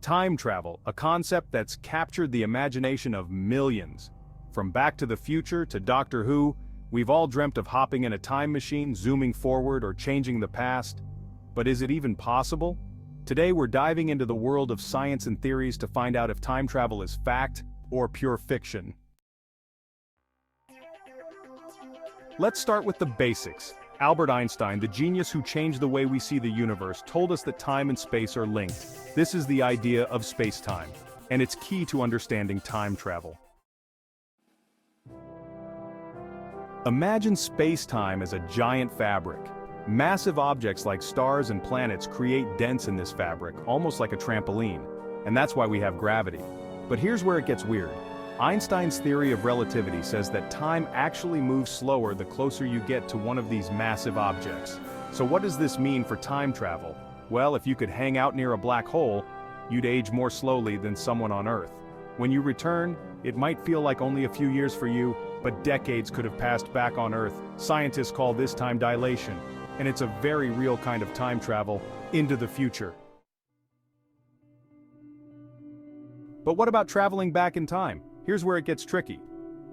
Time travel, a concept that's captured the imagination of millions. From Back to the Future to Doctor Who, we've all dreamt of hopping in a time machine, zooming forward, or changing the past. But is it even possible? Today we're diving into the world of science and theories to find out if time travel is fact or pure fiction. Let's start with the basics. Albert Einstein, the genius who changed the way we see the universe, told us that time and space are linked. This is the idea of spacetime, and it's key to understanding time travel. Imagine spacetime as a giant fabric. Massive objects like stars and planets create dents in this fabric, almost like a trampoline, and that's why we have gravity. But here's where it gets weird. Einstein's theory of relativity says that time actually moves slower the closer you get to one of these massive objects. So what does this mean for time travel? Well, if you could hang out near a black hole, you'd age more slowly than someone on Earth. When you return, it might feel like only a few years for you, but decades could have passed back on Earth. Scientists call this time dilation, and it's a very real kind of time travel into the future. But what about traveling back in time? Here's where it gets tricky.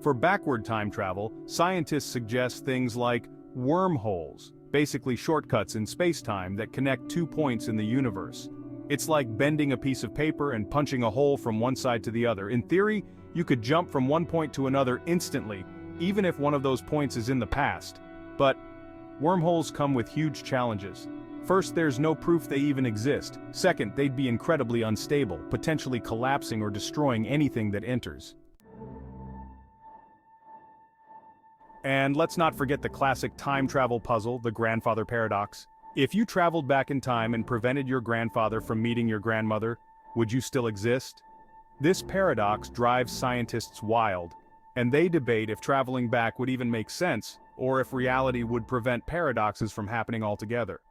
For backward time travel, scientists suggest things like wormholes, basically shortcuts in space-time that connect two points in the universe. It's like bending a piece of paper and punching a hole from one side to the other. In theory, you could jump from one point to another instantly, even if one of those points is in the past. But wormholes come with huge challenges. First, there's no proof they even exist. Second, they'd be incredibly unstable, potentially collapsing or destroying anything that enters. And let's not forget the classic time travel puzzle, the grandfather paradox. If you traveled back in time and prevented your grandfather from meeting your grandmother, would you still exist? This paradox drives scientists wild, and they debate if traveling back would even make sense, or if reality would prevent paradoxes from happening altogether.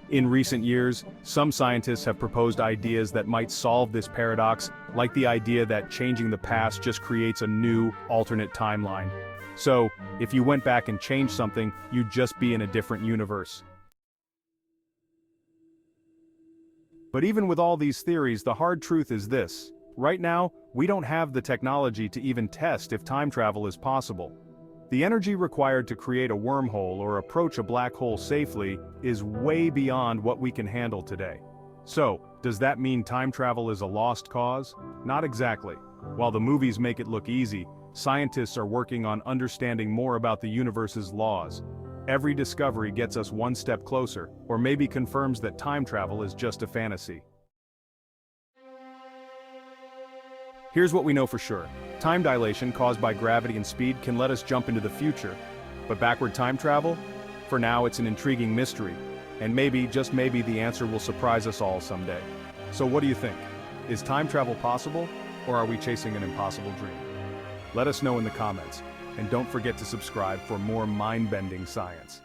In recent years, some scientists have proposed ideas that might solve this paradox, like the idea that changing the past just creates a new, alternate timeline. So, if you went back and changed something, you'd just be in a different universe. But even with all these theories, the hard truth is this. Right now, we don't have the technology to even test if time travel is possible. The energy required to create a wormhole or approach a black hole safely is way beyond what we can handle today. So, does that mean time travel is a lost cause? Not exactly. While the movies make it look easy, scientists are working on understanding more about the universe's laws. Every discovery gets us one step closer, or maybe confirms that time travel is just a fantasy. Here's what we know for sure. Time dilation caused by gravity and speed can let us jump into the future. But backward time travel? For now, it's an intriguing mystery. And maybe, just maybe, the answer will surprise us all someday. So what do you think? Is time travel possible, or are we chasing an impossible dream? Let us know in the comments, and don't forget to subscribe for more mind-bending science.